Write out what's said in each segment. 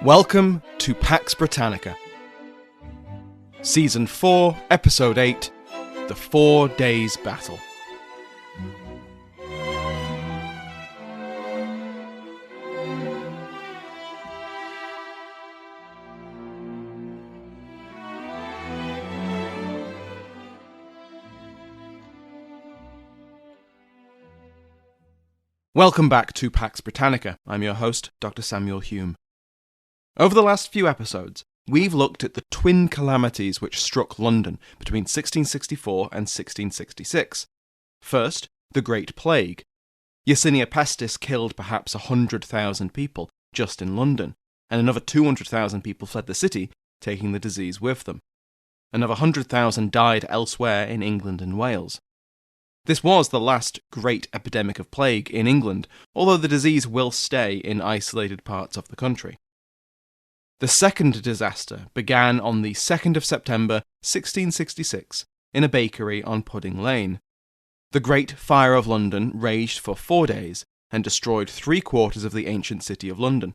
Welcome to Pax Britannica. Season 4, Episode 8, The 4 Days Battle. Welcome back to Pax Britannica. I'm your host, Dr. Samuel Hume. Over the last few episodes, we've looked at the twin calamities which struck London between 1664 and 1666. First, the Great Plague. Yersinia pestis killed perhaps 100,000 people just in London, and another 200,000 people fled the city, taking the disease with them. Another 100,000 died elsewhere in England and Wales. This was the last great epidemic of plague in England, although the disease will stay in isolated parts of the country. The second disaster began on the 2nd of September 1666 in a bakery on Pudding Lane. The Great Fire of London raged for 4 days and destroyed 3/4 of the ancient city of London.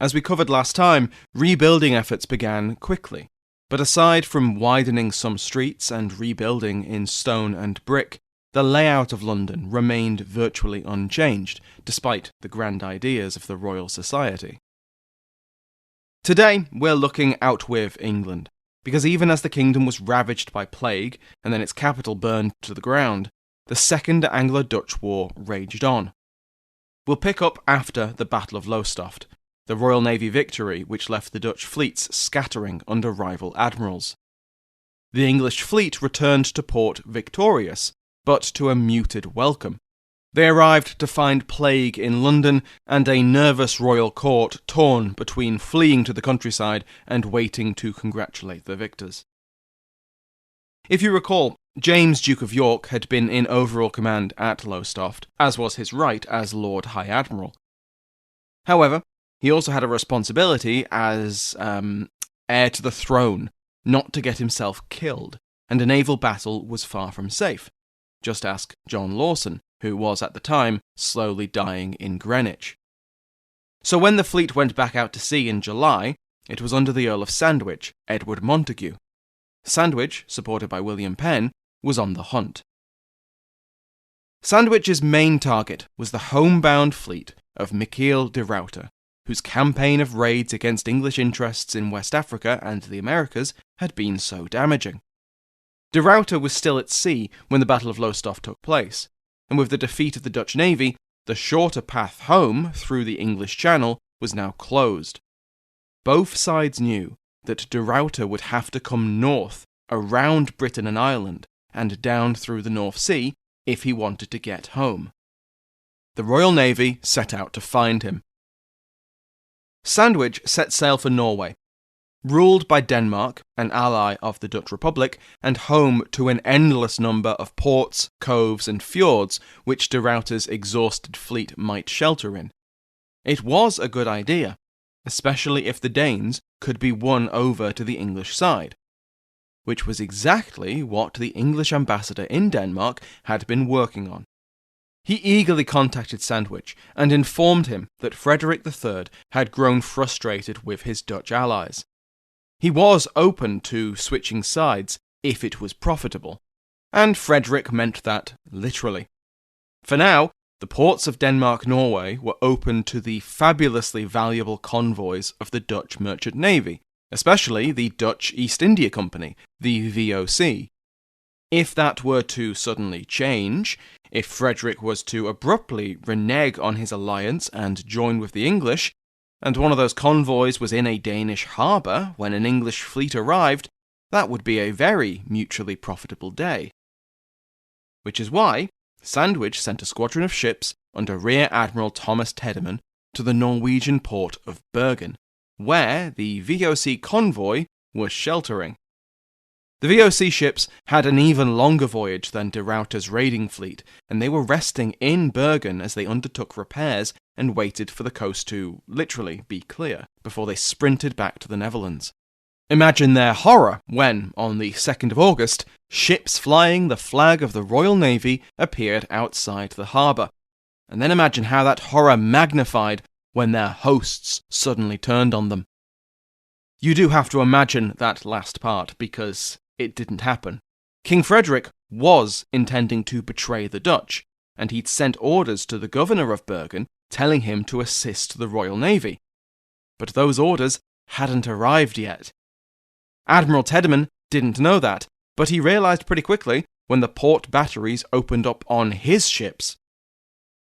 As we covered last time, rebuilding efforts began quickly, but aside from widening some streets and rebuilding in stone and brick, the layout of London remained virtually unchanged, despite the grand ideas of the Royal Society. Today, we're looking out with England, because even as the kingdom was ravaged by plague and then its capital burned to the ground, the Second Anglo-Dutch War raged on. We'll pick up after the Battle of Lowestoft, the Royal Navy victory which left the Dutch fleets scattering under rival admirals. The English fleet returned to port victorious, but to a muted welcome. They arrived to find plague in London and a nervous royal court torn between fleeing to the countryside and waiting to congratulate the victors. If you recall, James, Duke of York, had been in overall command at Lowestoft, as was his right as Lord High Admiral. However, he also had a responsibility as heir to the throne, not to get himself killed, and a naval battle was far from safe. Just ask John Lawson, who was at the time slowly dying in Greenwich. So when the fleet went back out to sea in July, it was under the Earl of Sandwich, Edward Montagu. Sandwich, supported by William Penn, was on the hunt. Sandwich's main target was the homebound fleet of Michiel de Ruyter, whose campaign of raids against English interests in West Africa and the Americas had been so damaging. De Ruyter was still at sea when the Battle of Lowestoft took place, and with the defeat of the Dutch navy, the shorter path home through the English Channel was now closed. Both sides knew that de Ruyter would have to come north, around Britain and Ireland, and down through the North Sea if he wanted to get home. The Royal Navy set out to find him. Sandwich set sail for Norway, ruled by Denmark, an ally of the Dutch Republic, and home to an endless number of ports, coves and fjords which de Ruyter's exhausted fleet might shelter in. It was a good idea, especially if the Danes could be won over to the English side, which was exactly what the English ambassador in Denmark had been working on. He eagerly contacted Sandwich and informed him that Frederick III had grown frustrated with his Dutch allies. He was open to switching sides if it was profitable, and Frederick meant that literally. For now, the ports of Denmark-Norway were open to the fabulously valuable convoys of the Dutch merchant navy, especially the Dutch East India Company, the VOC. If that were to suddenly change, if Frederick was to abruptly renege on his alliance and join with the English, and one of those convoys was in a Danish harbour when an English fleet arrived, that would be a very mutually profitable day. Which is why Sandwich sent a squadron of ships under Rear Admiral Thomas Tedderman to the Norwegian port of Bergen, where the VOC convoy was sheltering. The VOC ships had an even longer voyage than de Ruyter's raiding fleet, and they were resting in Bergen as they undertook repairs and waited for the coast to literally be clear before they sprinted back to the Netherlands. Imagine their horror when, on the 2nd of August, ships flying the flag of the Royal Navy appeared outside the harbour. And then imagine how that horror magnified when their hosts suddenly turned on them. You do have to imagine that last part, because it didn't happen. King Frederick was intending to betray the Dutch, and he'd sent orders to the governor of Bergen telling him to assist the Royal Navy. But those orders hadn't arrived yet. Admiral Tedderman didn't know that, but he realised pretty quickly when the port batteries opened up on his ships.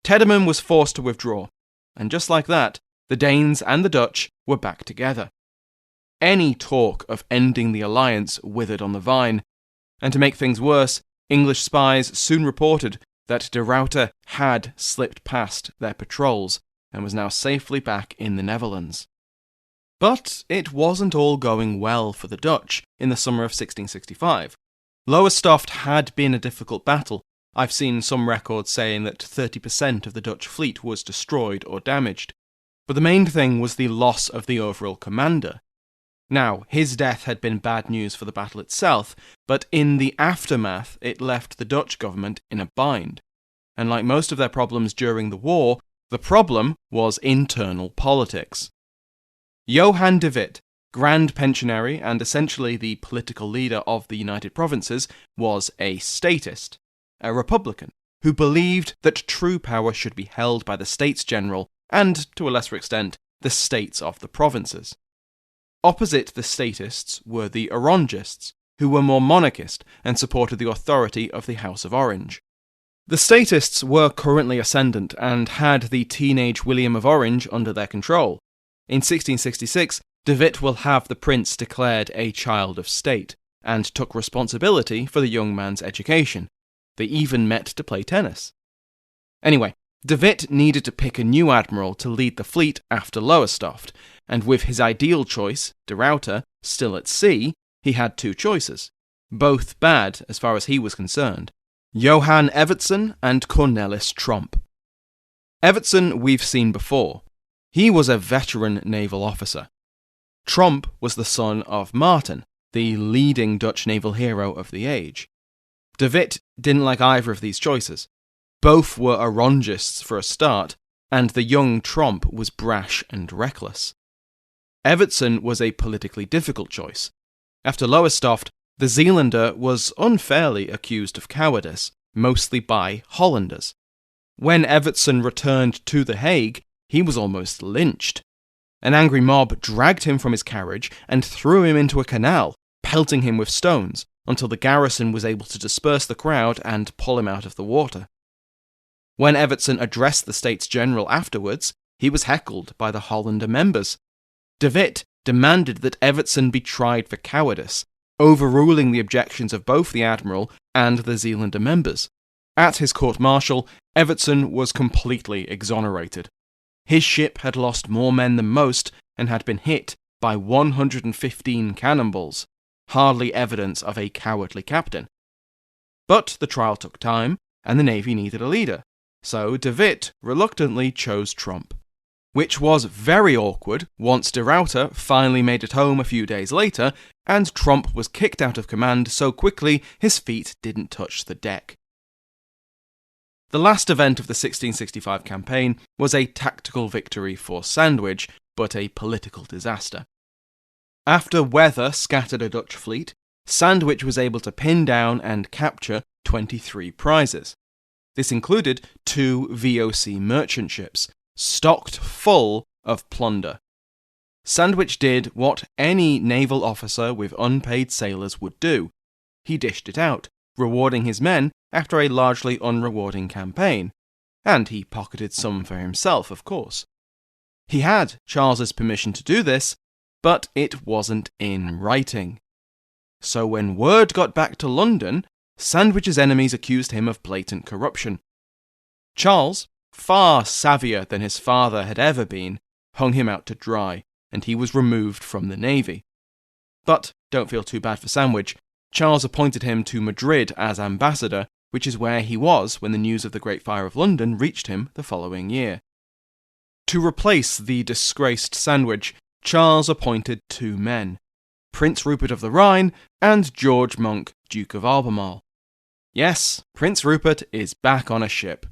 Tedderman was forced to withdraw, and just like that, the Danes and the Dutch were back together. Any talk of ending the alliance withered on the vine, and to make things worse, English spies soon reported that de Ruyter had slipped past their patrols and was now safely back in the Netherlands. But it wasn't all going well for the Dutch in the summer of 1665. Lowestoft had been a difficult battle. I've seen some records saying that 30% of the Dutch fleet was destroyed or damaged. But the main thing was the loss of the overall commander. Now, his death had been bad news for the battle itself, but in the aftermath it left the Dutch government in a bind. And like most of their problems during the war, the problem was internal politics. Johan de Witt, Grand Pensionary and essentially the political leader of the United Provinces, was a statist, a Republican, who believed that true power should be held by the States General and, to a lesser extent, the states of the provinces. Opposite the statists were the Orangists, who were more monarchist and supported the authority of the House of Orange. The statists were currently ascendant and had the teenage William of Orange under their control. In 1666, de Witt will have the prince declared a child of state, and took responsibility for the young man's education. They even met to play tennis. Anyway, de Witt needed to pick a new admiral to lead the fleet after Lowestoft, and with his ideal choice, de Ruyter, still at sea, he had two choices. Both bad as far as he was concerned. Johan Evertsen and Cornelis Tromp. Evertsen we've seen before. He was a veteran naval officer. Tromp was the son of Martin, the leading Dutch naval hero of the age. De Witt didn't like either of these choices. Both were Orangists for a start, and the young Tromp was brash and reckless. Evertsen was a politically difficult choice. After Lowestoft, the Zeelander was unfairly accused of cowardice, mostly by Hollanders. When Evertsen returned to The Hague, he was almost lynched. An angry mob dragged him from his carriage and threw him into a canal, pelting him with stones, until the garrison was able to disperse the crowd and pull him out of the water. When Evertsen addressed the States General afterwards, he was heckled by the Hollander members. De Witt demanded that Evertsen be tried for cowardice, overruling the objections of both the Admiral and the Zeelander members. At his court-martial, Evertsen was completely exonerated. His ship had lost more men than most and had been hit by 115 cannonballs, hardly evidence of a cowardly captain. But the trial took time, and the Navy needed a leader, so de Witt reluctantly chose Tromp. Which was very awkward once de Ruyter finally made it home a few days later, and Tromp was kicked out of command so quickly his feet didn't touch the deck. The last event of the 1665 campaign was a tactical victory for Sandwich, but a political disaster. After weather scattered a Dutch fleet, Sandwich was able to pin down and capture 23 prizes. This included 2 VOC merchant ships, stocked full of plunder. Sandwich did what any naval officer with unpaid sailors would do. He dished it out, rewarding his men after a largely unrewarding campaign, and he pocketed some for himself, of course. He had Charles's permission to do this, but it wasn't in writing. So when word got back to London, Sandwich's enemies accused him of blatant corruption. Charles, far savvier than his father had ever been, hung him out to dry, and he was removed from the Navy. But don't feel too bad for Sandwich. Charles appointed him to Madrid as ambassador, which is where he was when the news of the Great Fire of London reached him the following year. To replace the disgraced Sandwich, Charles appointed 2 men, Prince Rupert of the Rhine and George Monk, Duke of Albemarle. Yes, Prince Rupert is back on a ship.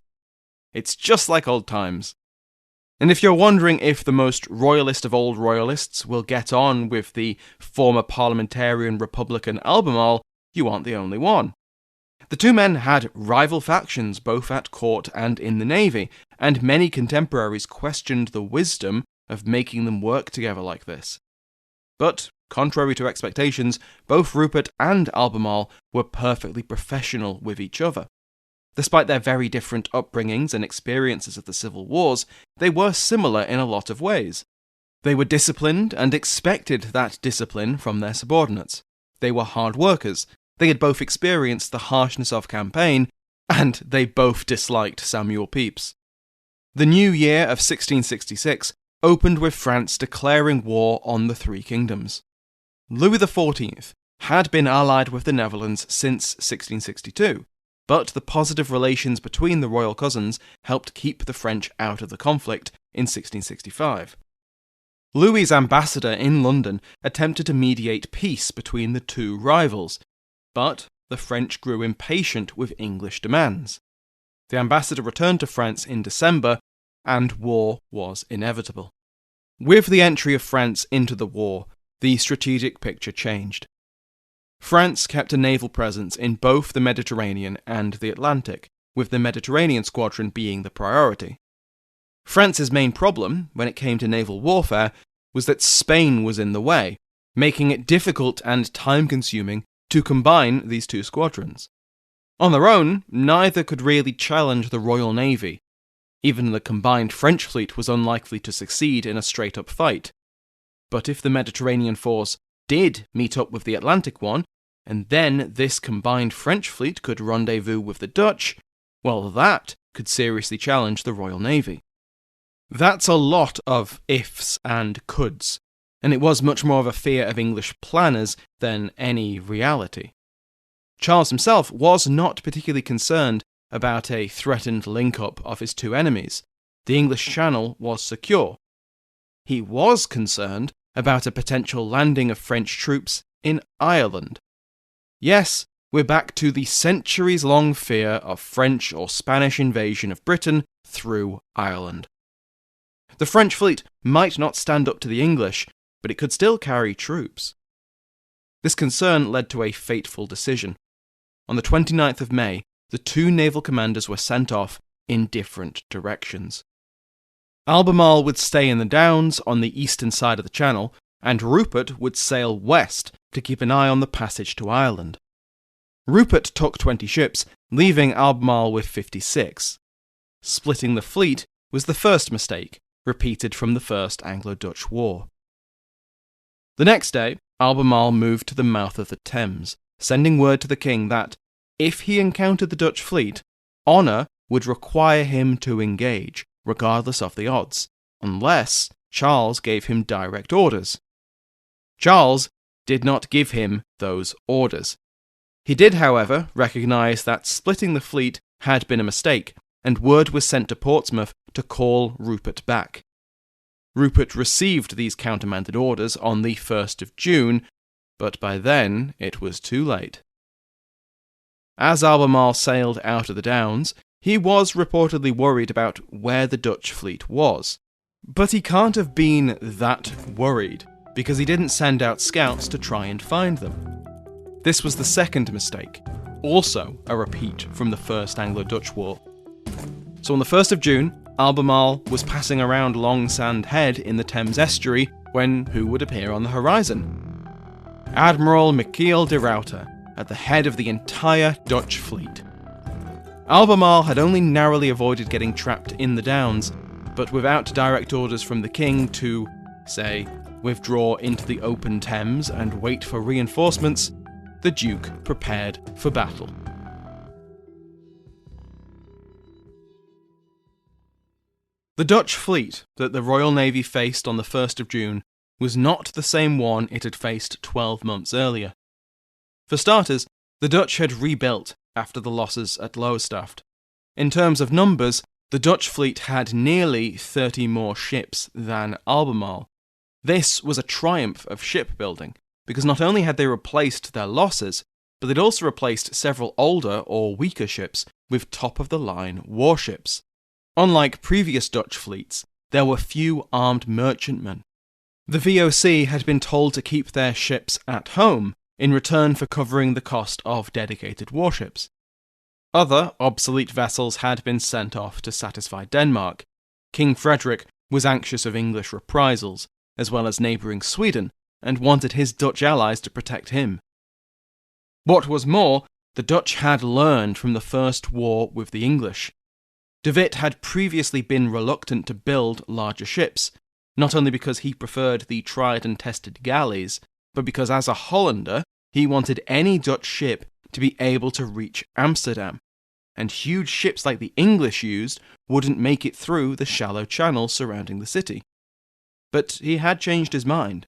It's just like old times. And if you're wondering if the most royalist of old royalists will get on with the former parliamentarian Republican Albemarle, you aren't the only one. The two men had rival factions both at court and in the navy, and many contemporaries questioned the wisdom of making them work together like this. But, contrary to expectations, both Rupert and Albemarle were perfectly professional with each other. Despite their very different upbringings and experiences of the civil wars, they were similar in a lot of ways. They were disciplined and expected that discipline from their subordinates. They were hard workers. They had both experienced the harshness of campaign, and they both disliked Samuel Pepys. The new year of 1666 opened with France declaring war on the Three Kingdoms. Louis XIV had been allied with the Netherlands since 1662, but the positive relations between the royal cousins helped keep the French out of the conflict in 1665. Louis's ambassador in London attempted to mediate peace between the two rivals, but the French grew impatient with English demands. The ambassador returned to France in December, and war was inevitable. With the entry of France into the war, the strategic picture changed. France kept a naval presence in both the Mediterranean and the Atlantic, with the Mediterranean squadron being the priority. France's main problem, when it came to naval warfare, was that Spain was in the way, making it difficult and time-consuming to combine these two squadrons. On their own, neither could really challenge the Royal Navy. Even the combined French fleet was unlikely to succeed in a straight-up fight. But if the Mediterranean force did meet up with the Atlantic one, and then this combined French fleet could rendezvous with the Dutch, well, that could seriously challenge the Royal Navy. That's a lot of ifs and coulds, and it was much more of a fear of English planners than any reality. Charles himself was not particularly concerned about a threatened link-up of his two enemies. The English Channel was secure. He was concerned about a potential landing of French troops in Ireland. Yes, we're back to the centuries-long fear of French or Spanish invasion of Britain through Ireland. The French fleet might not stand up to the English, but it could still carry troops. This concern led to a fateful decision. On the 29th of May, the two naval commanders were sent off in different directions. Albemarle would stay in the Downs on the eastern side of the Channel, and Rupert would sail west to keep an eye on the passage to Ireland. Rupert took 20 ships, leaving Albemarle with 56. Splitting the fleet was the first mistake, repeated from the First Anglo-Dutch War. The next day, Albemarle moved to the mouth of the Thames, sending word to the king that, if he encountered the Dutch fleet, honour would require him to engage, regardless of the odds, unless Charles gave him direct orders. Charles did not give him those orders. He did, however, recognise that splitting the fleet had been a mistake, and word was sent to Portsmouth to call Rupert back. Rupert received these countermanded orders on the 1st of June, but by then it was too late. As Albemarle sailed out of the Downs, he was reportedly worried about where the Dutch fleet was. But he can't have been that worried, because he didn't send out scouts to try and find them. This was the second mistake, also a repeat from the First Anglo-Dutch War. So on the 1st of June, Albemarle was passing around Long Sand Head in the Thames estuary when who would appear on the horizon? Admiral Michiel de Ruyter, at the head of the entire Dutch fleet. Albemarle had only narrowly avoided getting trapped in the Downs, but without direct orders from the king to, say, withdraw into the open Thames and wait for reinforcements, the Duke prepared for battle. The Dutch fleet that the Royal Navy faced on the 1st of June was not the same one it had faced 12 months earlier. For starters, the Dutch had rebuilt after the losses at Lowestoft. In terms of numbers, the Dutch fleet had nearly 30 more ships than Albemarle. This was a triumph of shipbuilding, because not only had they replaced their losses, but they'd also replaced several older or weaker ships with top-of-the-line warships. Unlike previous Dutch fleets, there were few armed merchantmen. The VOC had been told to keep their ships at home in return for covering the cost of dedicated warships. Other obsolete vessels had been sent off to satisfy Denmark. King Frederick was anxious of English reprisals, as well as neighbouring Sweden, and wanted his Dutch allies to protect him. What was more, the Dutch had learned from the First War with the English. De Witt had previously been reluctant to build larger ships, not only because he preferred the tried and tested galleys, but because as a Hollander, he wanted any Dutch ship to be able to reach Amsterdam, and huge ships like the English used wouldn't make it through the shallow channels surrounding the city. But he had changed his mind.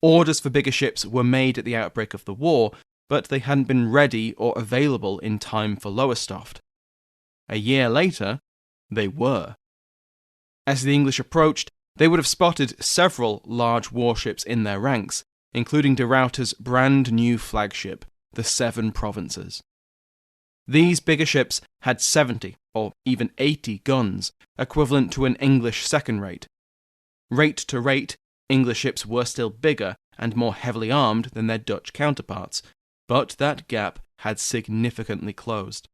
Orders for bigger ships were made at the outbreak of the war, but they hadn't been ready or available in time for Lowestoft. A year later, they were. As the English approached, they would have spotted several large warships in their ranks, including de Ruyter's brand new flagship, the Seven Provinces. These bigger ships had 70 or even 80 guns, equivalent to an English second rate. Rate to rate, English ships were still bigger and more heavily armed than their Dutch counterparts, but that gap had significantly closed.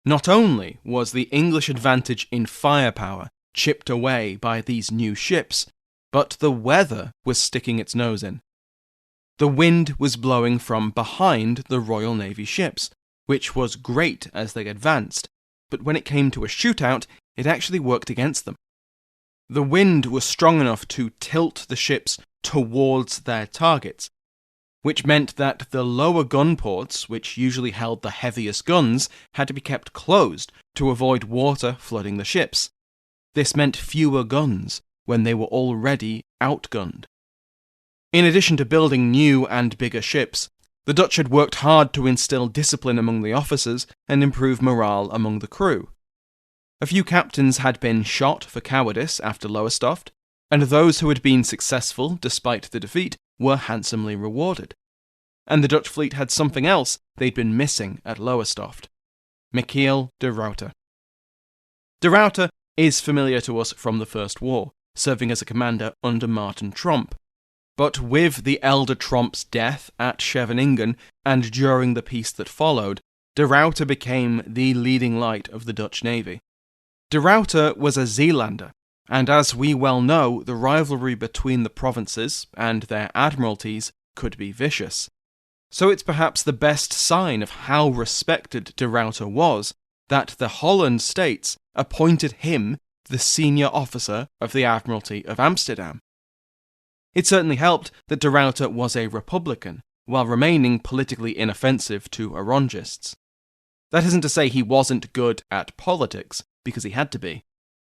Not only was the English advantage in firepower chipped away by these new ships, but the weather was sticking its nose in. The wind was blowing from behind the Royal Navy ships, which was great as they advanced, but when it came to a shootout, it actually worked against them. The wind was strong enough to tilt the ships towards their targets, which meant that the lower gun ports, which usually held the heaviest guns, had to be kept closed to avoid water flooding the ships. This meant fewer guns when they were already outgunned. In addition to building new and bigger ships, the Dutch had worked hard to instill discipline among the officers and improve morale among the crew. A few captains had been shot for cowardice after Lowestoft, and those who had been successful despite the defeat were handsomely rewarded. And the Dutch fleet had something else they'd been missing at Lowestoft: Michiel de Ruyter. De Ruyter is familiar to us from the First War, serving as a commander under Martin Tromp. But with the elder Tromp's death at Scheveningen and during the peace that followed, de Ruyter became the leading light of the Dutch Navy. De Ruyter was a Zeelander, and as we well know, the rivalry between the provinces and their admiralties could be vicious. So it's perhaps the best sign of how respected de Ruyter was that the Holland states appointed him the senior officer of the Admiralty of Amsterdam. It certainly helped that de Ruyter was a Republican, while remaining politically inoffensive to Orangists. That isn't to say he wasn't good at politics, because he had to be.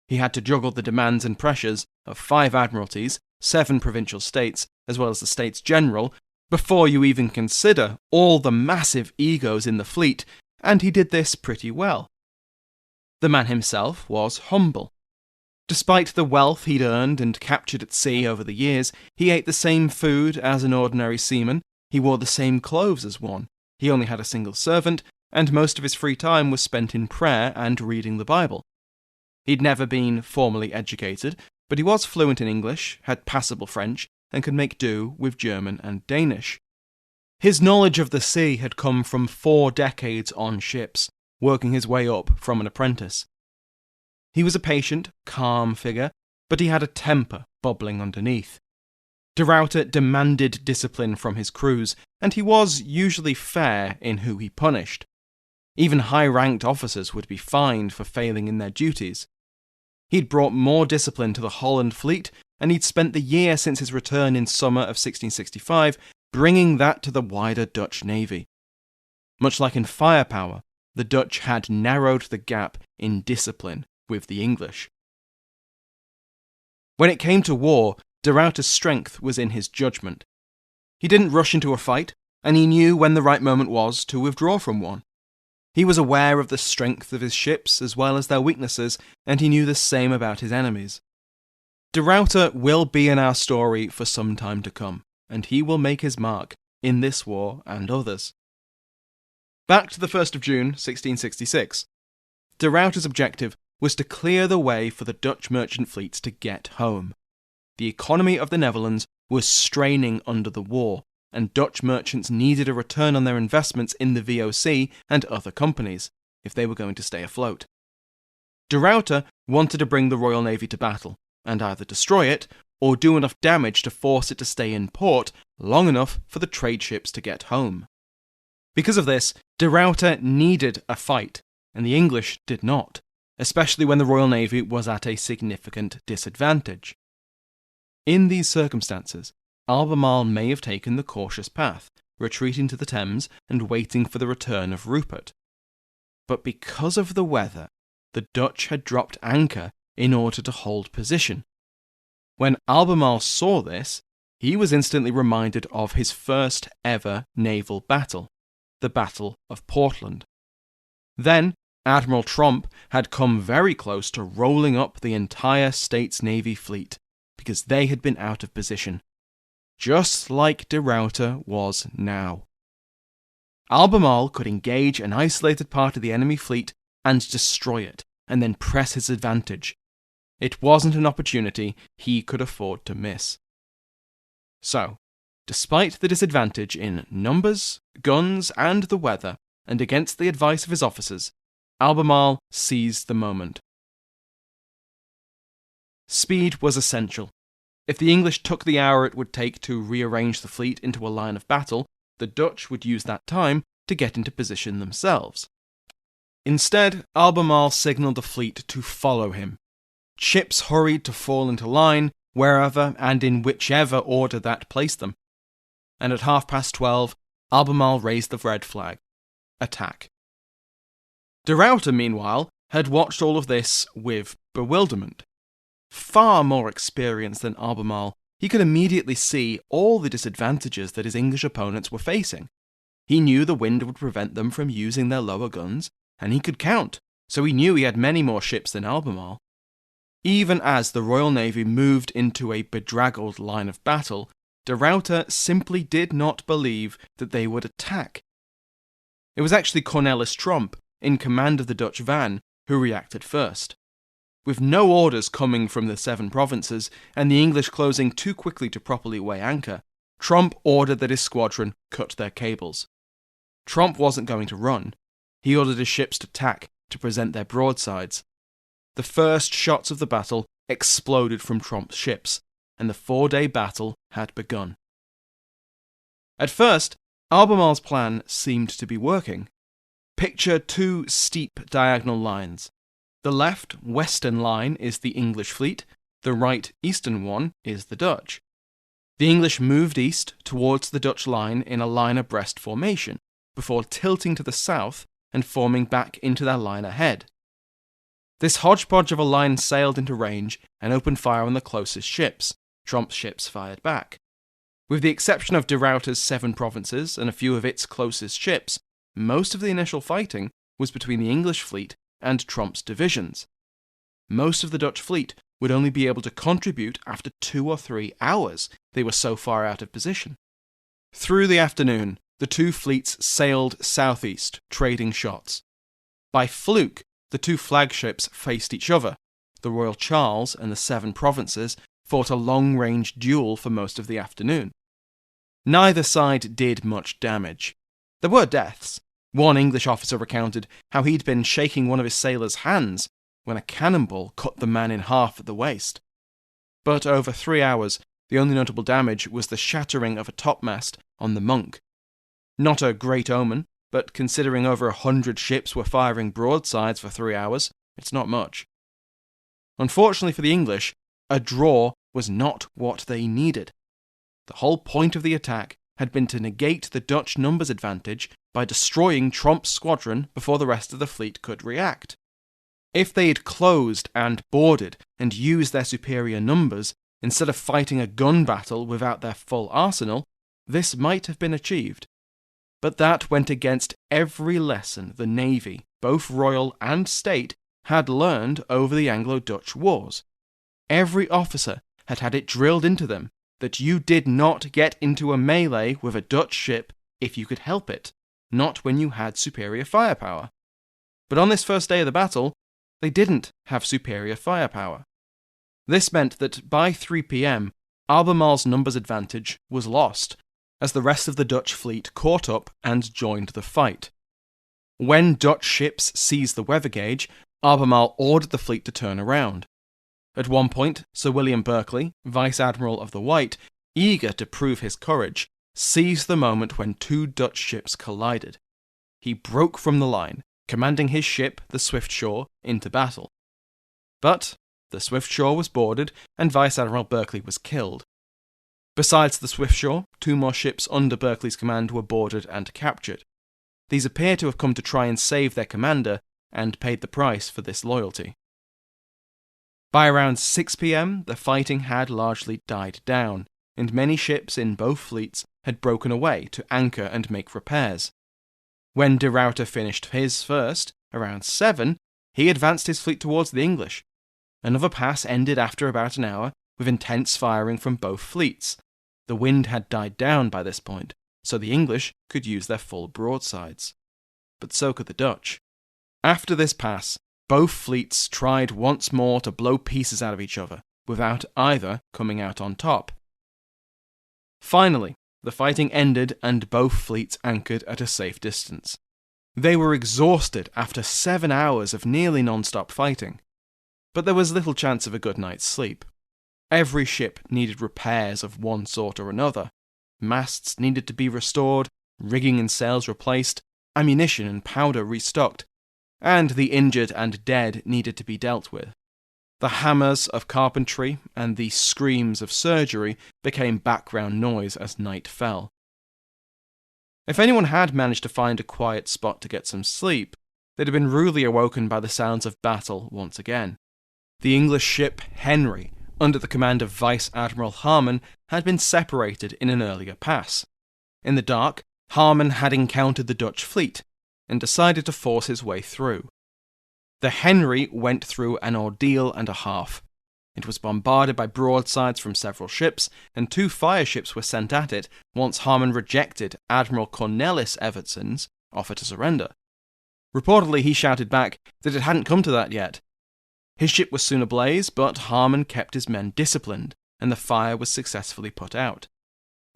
He had to juggle the demands and pressures of 5 admiralties, 7 provincial states, as well as the States General, before you even consider all the massive egos in the fleet, and he did this pretty well. The man himself was humble. Despite the wealth he'd earned and captured at sea over the years, he ate the same food as an ordinary seaman, he wore the same clothes as one, he only had a single servant, and most of his free time was spent in prayer and reading the Bible. He'd never been formally educated, but he was fluent in English, had passable French, and could make do with German and Danish. His knowledge of the sea had come from 4 decades on ships, working his way up from an apprentice. He was a patient, calm figure, but he had a temper bubbling underneath. De Ruyter demanded discipline from his crews, and he was usually fair in who he punished. Even high-ranked officers would be fined for failing in their duties. He'd brought more discipline to the Holland fleet, and he'd spent the year since his return in summer of 1665 bringing that to the wider Dutch navy. Much like in firepower, the Dutch had narrowed the gap in discipline with the English. When it came to war, de Ruyter's strength was in his judgment. He didn't rush into a fight, and he knew when the right moment was to withdraw from one. He was aware of the strength of his ships as well as their weaknesses, and he knew the same about his enemies. De Ruyter will be in our story for some time to come, and he will make his mark in this war and others. Back to the 1st of June, 1666. De Ruyter's objective was to clear the way for the Dutch merchant fleets to get home. The economy of the Netherlands was straining under the war, and Dutch merchants needed a return on their investments in the VOC and other companies, if they were going to stay afloat. De Ruyter wanted to bring the Royal Navy to battle, and either destroy it, or do enough damage to force it to stay in port long enough for the trade ships to get home. Because of this, de Ruyter needed a fight, and the English did not, especially when the Royal Navy was at a significant disadvantage. In these circumstances, Albemarle may have taken the cautious path, retreating to the Thames and waiting for the return of Rupert. But because of the weather, the Dutch had dropped anchor in order to hold position. When Albemarle saw this, he was instantly reminded of his first ever naval battle, the Battle of Portland. Then, Admiral Tromp had come very close to rolling up the entire States Navy fleet, because they had been out of position, just like de Ruyter was now. Albemarle could engage an isolated part of the enemy fleet and destroy it, and then press his advantage. It wasn't an opportunity he could afford to miss. So, despite the disadvantage in numbers, guns, and the weather, and against the advice of his officers, Albemarle seized the moment. Speed was essential. If the English took the hour it would take to rearrange the fleet into a line of battle, the Dutch would use that time to get into position themselves. Instead, Albemarle signalled the fleet to follow him. Ships hurried to fall into line, wherever and in whichever order that placed them. And at 12:30, Albemarle raised the red flag. Attack. De Ruyter, meanwhile, had watched all of this with bewilderment. Far more experienced than Albemarle, he could immediately see all the disadvantages that his English opponents were facing. He knew the wind would prevent them from using their lower guns, and he could count, so he knew he had many more ships than Albemarle. Even as the Royal Navy moved into a bedraggled line of battle, de Ruyter simply did not believe that they would attack. It was actually Cornelis Tromp, in command of the Dutch van, who reacted first. With no orders coming from the 7 provinces, and the English closing too quickly to properly weigh anchor, Tromp ordered that his squadron cut their cables. Tromp wasn't going to run. He ordered his ships to tack, to present their broadsides. The first shots of the battle exploded from Tromp's ships, and the 4-day battle had begun. At first, Albemarle's plan seemed to be working. Picture 2 steep diagonal lines. The left western line is the English fleet, the right eastern one is the Dutch. The English moved east towards the Dutch line in a line abreast formation, before tilting to the south and forming back into their line ahead. This hodgepodge of a line sailed into range and opened fire on the closest ships. Tromp's ships fired back. With the exception of de Ruyter's 7 provinces and a few of its closest ships, most of the initial fighting was between the English fleet and Tromp's divisions. Most of the Dutch fleet would only be able to contribute after 2 or 3 hours, they were so far out of position. Through the afternoon, the 2 fleets sailed southeast, trading shots. By fluke, the 2 flagships faced each other. The Royal Charles and the 7 provinces fought a long-range duel for most of the afternoon. Neither side did much damage. There were deaths. One English officer recounted how he'd been shaking one of his sailors' hands when a cannonball cut the man in half at the waist. But over 3 hours, the only notable damage was the shattering of a topmast on the Monk. Not a great omen, but considering over 100 ships were firing broadsides for 3 hours, it's not much. Unfortunately for the English, a draw was not what they needed. The whole point of the attack had been to negate the Dutch numbers advantage by destroying Tromp's squadron before the rest of the fleet could react. If they had closed and boarded and used their superior numbers, instead of fighting a gun battle without their full arsenal, this might have been achieved. But that went against every lesson the Navy, both Royal and State, had learned over the Anglo-Dutch wars. Every officer had had it drilled into them that you did not get into a melee with a Dutch ship if you could help it, not when you had superior firepower. But on this first day of the battle, they didn't have superior firepower. This meant that by 3 p.m, Albemarle's numbers advantage was lost, as the rest of the Dutch fleet caught up and joined the fight. When Dutch ships seized the weather gauge, Albemarle ordered the fleet to turn around. At one point, Sir William Berkeley, Vice Admiral of the White, eager to prove his courage, seized the moment when two Dutch ships collided. He broke from the line, commanding his ship, the Swiftsure, into battle. But the Swiftsure was boarded, and Vice Admiral Berkeley was killed. Besides the Swiftsure, two more ships under Berkeley's command were boarded and captured. These appear to have come to try and save their commander, and paid the price for this loyalty. By around 6 p.m, the fighting had largely died down, and many ships in both fleets had broken away to anchor and make repairs. When de Ruyter finished his first, around 7, he advanced his fleet towards the English. Another pass ended after about an hour, with intense firing from both fleets. The wind had died down by this point, so the English could use their full broadsides. But so could the Dutch. After this pass, both fleets tried once more to blow pieces out of each other, without either coming out on top. Finally, the fighting ended and both fleets anchored at a safe distance. They were exhausted after 7 hours of nearly non-stop fighting, but there was little chance of a good night's sleep. Every ship needed repairs of one sort or another. Masts needed to be restored, rigging and sails replaced, ammunition and powder restocked, and the injured and dead needed to be dealt with. The hammers of carpentry and the screams of surgery became background noise as night fell. If anyone had managed to find a quiet spot to get some sleep, they'd have been rudely awoken by the sounds of battle once again. The English ship Henry, under the command of Vice Admiral Harman, had been separated in an earlier pass. In the dark, Harman had encountered the Dutch fleet, and decided to force his way through. The Henry went through an ordeal and a half. It was bombarded by broadsides from several ships, and 2 fireships were sent at it once Harman rejected Admiral Cornelis Evertson's offer to surrender. Reportedly, he shouted back that it hadn't come to that yet. His ship was soon ablaze, but Harman kept his men disciplined, and the fire was successfully put out.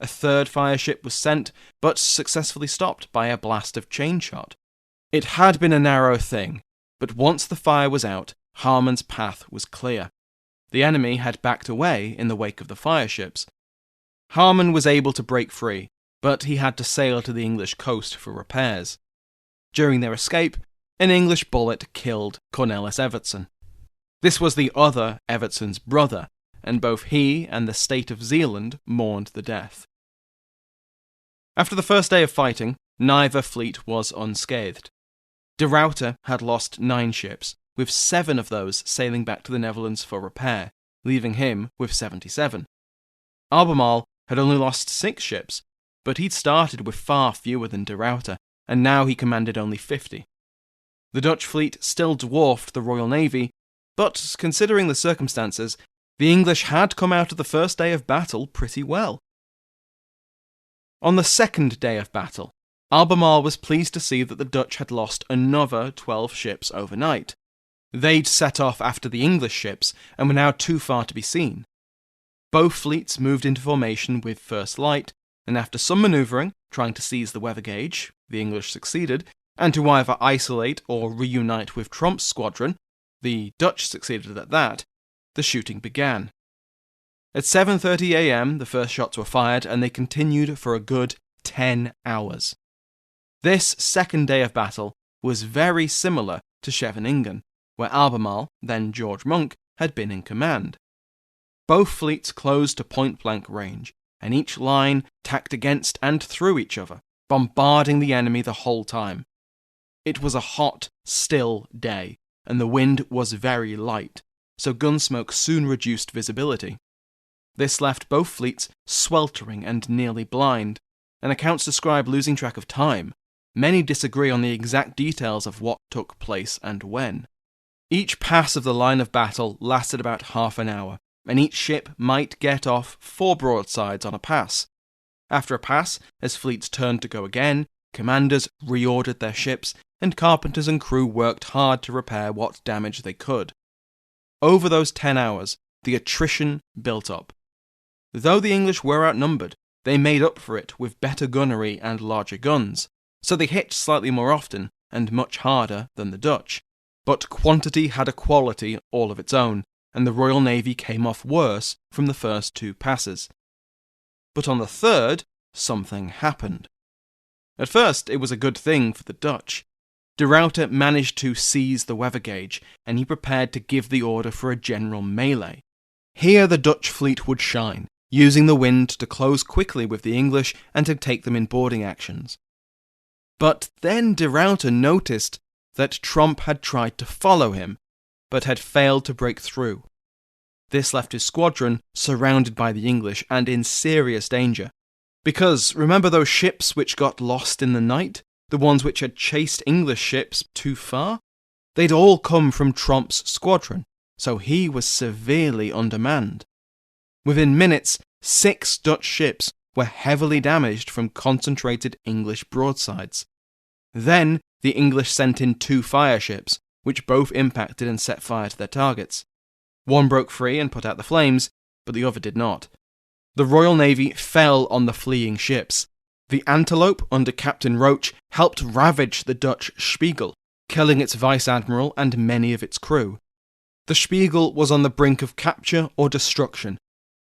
A 3rd fireship was sent, but successfully stopped by a blast of chain shot. It had been a narrow thing, but once the fire was out, Harman's path was clear. The enemy had backed away in the wake of the fireships. Harman was able to break free, but he had to sail to the English coast for repairs. During their escape, an English bullet killed Cornelis Evertson. This was the other Evertson's brother, and both he and the state of Zeeland mourned the death. After the first day of fighting, neither fleet was unscathed. De Ruyter had lost 9 ships, with 7 of those sailing back to the Netherlands for repair, leaving him with 77. Albemarle had only lost 6 ships, but he'd started with far fewer than de Ruyter, and now he commanded only 50. The Dutch fleet still dwarfed the Royal Navy, but considering the circumstances, the English had come out of the first day of battle pretty well. On the second day of battle, Albemarle was pleased to see that the Dutch had lost another 12 ships overnight. They'd set off after the English ships and were now too far to be seen. Both fleets moved into formation with first light, and after some manoeuvring, trying to seize the weather gauge, the English succeeded, and to either isolate or reunite with Tromp's squadron, the Dutch succeeded at that, the shooting began. At 7:30 a.m, the first shots were fired, and they continued for a good 10 hours. This second day of battle was very similar to Scheveningen, where Albemarle, then George Monk, had been in command. Both fleets closed to point-blank range, and each line tacked against and through each other, bombarding the enemy the whole time. It was a hot, still day, and the wind was very light, so gunsmoke soon reduced visibility. This left both fleets sweltering and nearly blind, and accounts describe losing track of time. Many disagree on the exact details of what took place and when. Each pass of the line of battle lasted about half an hour, and each ship might get off 4 broadsides on a pass. After a pass, as fleets turned to go again, commanders reordered their ships, and carpenters and crew worked hard to repair what damage they could. Over those 10 hours, the attrition built up. Though the English were outnumbered, they made up for it with better gunnery and larger guns, so they hit slightly more often and much harder than the Dutch. But quantity had a quality all of its own, and the Royal Navy came off worse from the first 2 passes. But on the third, something happened. At first, it was a good thing for the Dutch. De Ruyter managed to seize the weather gauge, and he prepared to give the order for a general melee. Here the Dutch fleet would shine, using the wind to close quickly with the English and to take them in boarding actions. But then de Ruyter noticed that Tromp had tried to follow him, but had failed to break through. This left his squadron surrounded by the English and in serious danger. Because remember those ships which got lost in the night? The ones which had chased English ships too far? They'd all come from Tromp's squadron, so he was severely undermanned. Within minutes, 6 Dutch ships were heavily damaged from concentrated English broadsides. Then the English sent in 2 fire ships, which both impacted and set fire to their targets. One broke free and put out the flames, but the other did not. The Royal Navy fell on the fleeing ships. The Antelope, under Captain Roach, helped ravage the Dutch Spiegel, killing its vice-admiral and many of its crew. The Spiegel was on the brink of capture or destruction.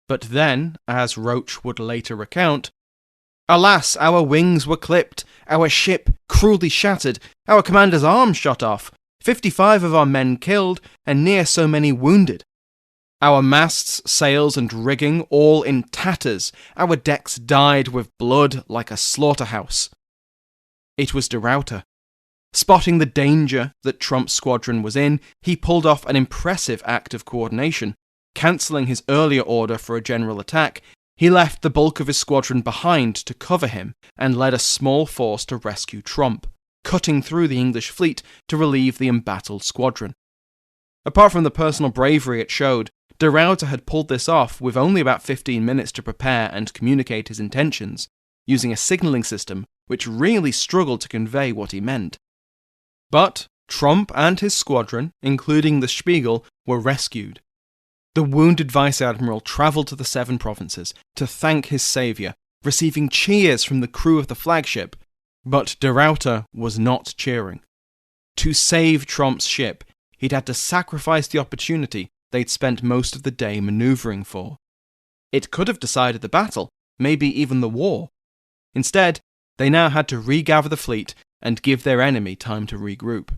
But then, as Roach would later recount, "Alas, our wings were clipped, our ship cruelly shattered, our commander's arm shot off, 55 of our men killed, and near so many wounded. Our masts, sails, and rigging all in tatters, our decks dyed with blood like a slaughterhouse." It was de Ruyter. Spotting the danger that Tromp's squadron was in, he pulled off an impressive act of coordination. Cancelling his earlier order for a general attack, he left the bulk of his squadron behind to cover him and led a small force to rescue Tromp, cutting through the English fleet to relieve the embattled squadron. Apart from the personal bravery it showed, de Ruyter had pulled this off with only about 15 minutes to prepare and communicate his intentions, using a signalling system which really struggled to convey what he meant. But Tromp and his squadron, including the Spiegel, were rescued. The wounded vice-admiral travelled to the 7 provinces to thank his saviour, receiving cheers from the crew of the flagship, but de Ruyter was not cheering. To save Tromp's ship, he'd had to sacrifice the opportunity they'd spent most of the day manoeuvring for. It could have decided the battle, maybe even the war. Instead, they now had to regather the fleet and give their enemy time to regroup.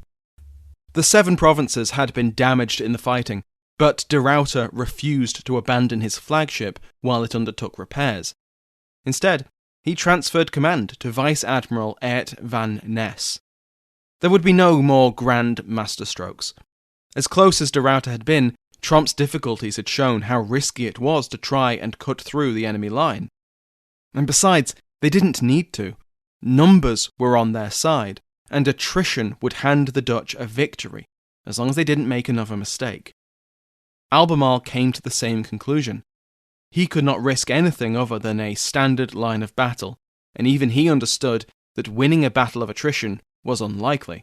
The 7 provinces had been damaged in the fighting, but de Ruyter refused to abandon his flagship while it undertook repairs. Instead, he transferred command to Vice-Admiral Aert van Ness. There would be no more grand masterstrokes. As close as de Ruyter had been, Tromp's difficulties had shown how risky it was to try and cut through the enemy line. And besides, they didn't need to. Numbers were on their side, and attrition would hand the Dutch a victory, as long as they didn't make another mistake. Albemarle came to the same conclusion. He could not risk anything other than a standard line of battle, and even he understood that winning a battle of attrition was unlikely.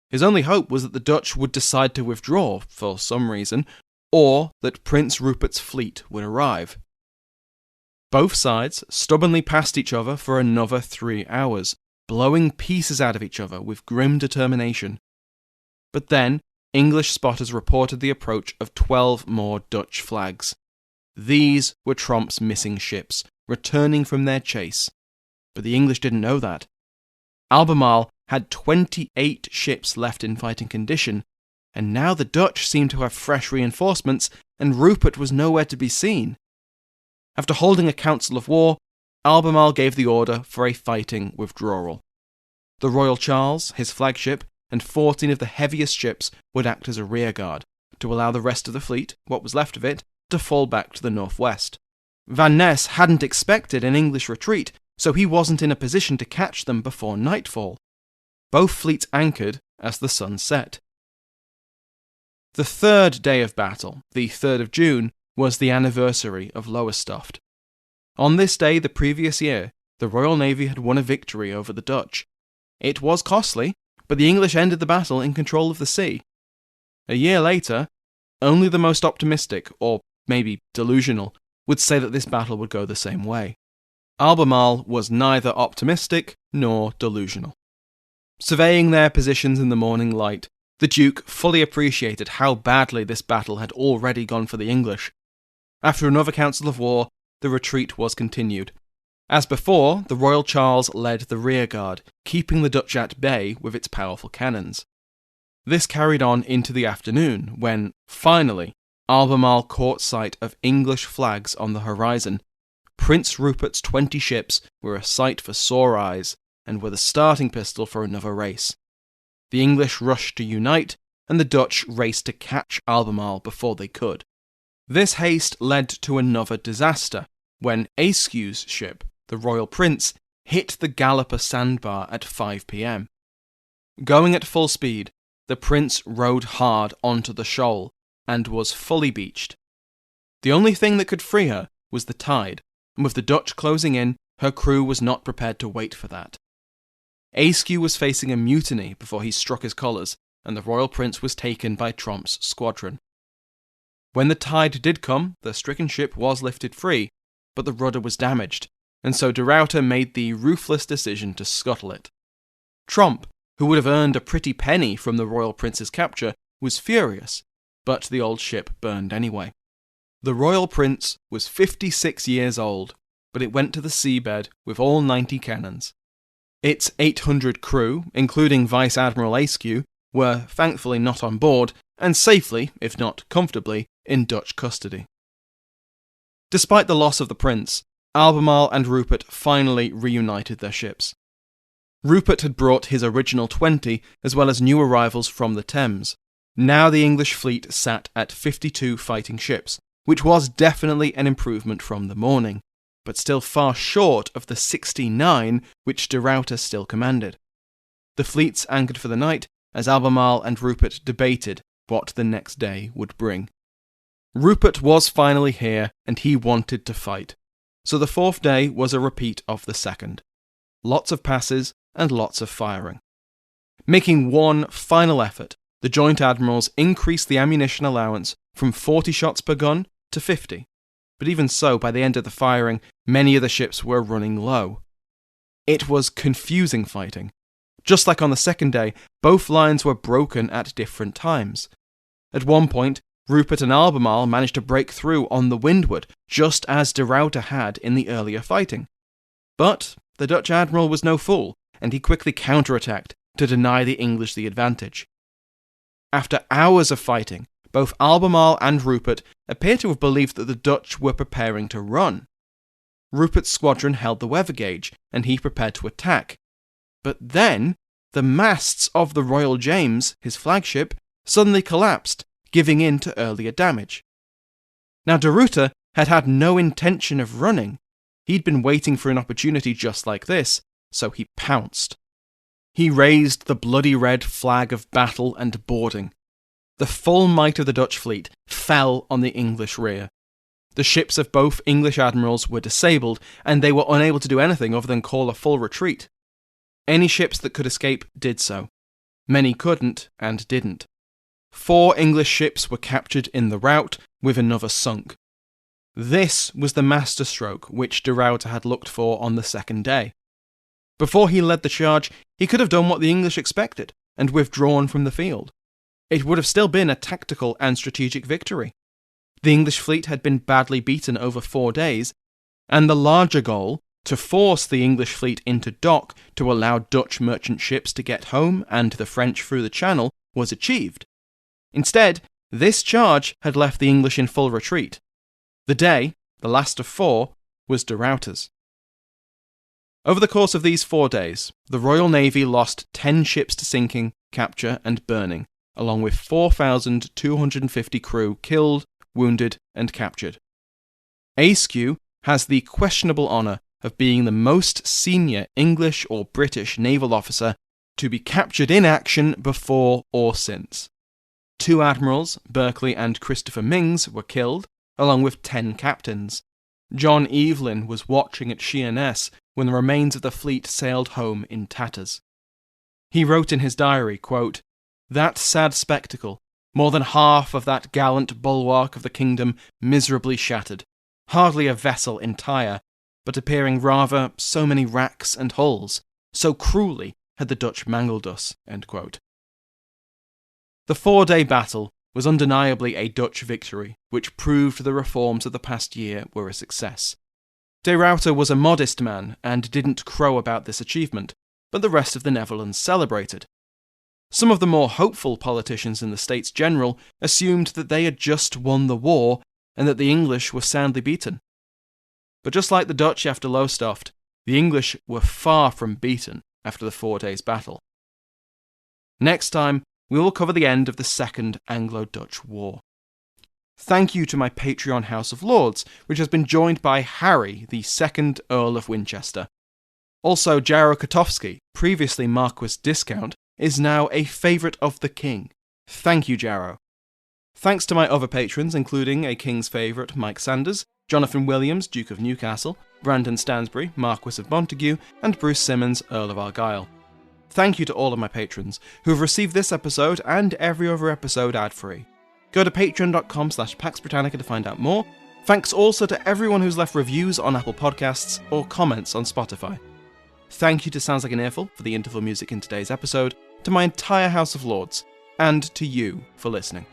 His only hope was that the Dutch would decide to withdraw for some reason, or that Prince Rupert's fleet would arrive. Both sides stubbornly passed each other for another 3 hours, blowing pieces out of each other with grim determination. But then, English spotters reported the approach of 12 more Dutch flags. These were Tromp's missing ships, returning from their chase. But the English didn't know that. Albemarle had 28 ships left in fighting condition, and now the Dutch seemed to have fresh reinforcements, and Rupert was nowhere to be seen. After holding a council of war, Albemarle gave the order for a fighting withdrawal. The Royal Charles, his flagship, and 14 of the heaviest ships would act as a rearguard, to allow the rest of the fleet, what was left of it, to fall back to the northwest. Van Ness hadn't expected an English retreat, so he wasn't in a position to catch them before nightfall. Both fleets anchored as the sun set. The third day of battle, the 3rd of June, was the anniversary of Lowestoft. On this day the previous year, the Royal Navy had won a victory over the Dutch. It was costly, but the English ended the battle in control of the sea. A year later, only the most optimistic, or maybe delusional, would say that this battle would go the same way. Albemarle was neither optimistic nor delusional. Surveying their positions in the morning light, the Duke fully appreciated how badly this battle had already gone for the English. After another council of war, the retreat was continued. As before, the Royal Charles led the rearguard, keeping the Dutch at bay with its powerful cannons. This carried on into the afternoon, when, finally, Albemarle caught sight of English flags on the horizon. Prince Rupert's 20 ships were a sight for sore eyes, and were the starting pistol for another race. The English rushed to unite, and the Dutch raced to catch Albemarle before they could. This haste led to another disaster, when Ayscu's ship, the Royal Prince, hit the Galloper sandbar at 5 p.m. Going at full speed, the Prince rode hard onto the shoal, and was fully beached. The only thing that could free her was the tide, and with the Dutch closing in, her crew was not prepared to wait for that. Ayscue was facing a mutiny before he struck his colours, and the Royal Prince was taken by Tromp's squadron. When the tide did come, the stricken ship was lifted free, but the rudder was damaged, and so de Ruyter made the ruthless decision to scuttle it. Tromp, who would have earned a pretty penny from the Royal Prince's capture, was furious, but the old ship burned anyway. The Royal Prince was 56 years old, but it went to the seabed with all 90 cannons. Its 800 crew, including Vice Admiral Ayscue, were thankfully not on board, and safely, if not comfortably, in Dutch custody. Despite the loss of the Prince, Albemarle and Rupert finally reunited their ships. Rupert had brought his original 20, as well as new arrivals from the Thames. Now the English fleet sat at 52 fighting ships, which was definitely an improvement from the morning, but still far short of the 69 which de Ruyter still commanded. The fleets anchored for the night as Albemarle and Rupert debated what the next day would bring. Rupert was finally here, and he wanted to fight, so the fourth day was a repeat of the second. Lots of passes and lots of firing. Making one final effort, the joint admirals increased the ammunition allowance from 40 shots per gun to 50. But even so, by the end of the firing, many of the ships were running low. It was confusing fighting. Just like on the second day, both lines were broken at different times. At one point, Rupert and Albemarle managed to break through on the windward, just as de Ruyter had in the earlier fighting. But the Dutch admiral was no fool, and he quickly counterattacked to deny the English the advantage. After hours of fighting, both Albemarle and Rupert appear to have believed that the Dutch were preparing to run. Rupert's squadron held the weather gauge, and he prepared to attack. But then, the masts of the Royal James, his flagship, suddenly collapsed, giving in to earlier damage. Now de Ruyter had had no intention of running. He'd been waiting for an opportunity just like this, so he pounced. He raised the bloody red flag of battle and boarding. The full might of the Dutch fleet fell on the English rear. The ships of both English admirals were disabled, and they were unable to do anything other than call a full retreat. Any ships that could escape did so. Many couldn't, and didn't. 4 English ships were captured in the rout, with another sunk. This was the masterstroke which de Ruyter had looked for on the second day. Before he led the charge, he could have done what the English expected, and withdrawn from the field. It would have still been a tactical and strategic victory. The English fleet had been badly beaten over 4 days, and the larger goal, to force the English fleet into dock to allow Dutch merchant ships to get home and the French through the Channel, was achieved. Instead, this charge had left the English in full retreat. The day, the last of 4, was de Ruyter's. Over the course of these 4 days, the Royal Navy lost 10 ships to sinking, capture and burning, along with 4,250 crew killed, wounded and captured. Ayscue has the questionable honour of being the most senior English or British naval officer to be captured in action before or since. 2 admirals, Berkeley and Christopher Mings, were killed, along with 10 captains. John Evelyn was watching at Sheerness when the remains of the fleet sailed home in tatters. He wrote in his diary, quote, "That sad spectacle, more than half of that gallant bulwark of the kingdom miserably shattered, hardly a vessel entire, but appearing rather so many racks and hulls, so cruelly had the Dutch mangled us." End quote. The 4-day battle was undeniably a Dutch victory, which proved the reforms of the past year were a success. De Ruyter was a modest man and didn't crow about this achievement, but the rest of the Netherlands celebrated. Some of the more hopeful politicians in the States General assumed that they had just won the war and that the English were soundly beaten. But just like the Dutch after Lowestoft, the English were far from beaten after the 4 days battle. Next time, we will cover the end of the Second Anglo-Dutch War. Thank you to my Patreon House of Lords, which has been joined by Harry, the 2nd Earl of Winchester. Also, Jaro Kotowski, previously Marquis Discount, is now a favourite of the King. Thank you, Jaro. Thanks to my other patrons, including a King's favourite, Mike Sanders, Jonathan Williams, Duke of Newcastle, Brandon Stansbury, Marquis of Montague, and Bruce Simmons, Earl of Argyll. Thank you to all of my patrons, who have received this episode and every other episode ad-free. Go to patreon.com/Pax Britannica to find out more. Thanks also to everyone who's left reviews on Apple Podcasts or comments on Spotify. Thank you to Sounds Like an Earful for the interval music in today's episode, to my entire House of Lords, and to you for listening.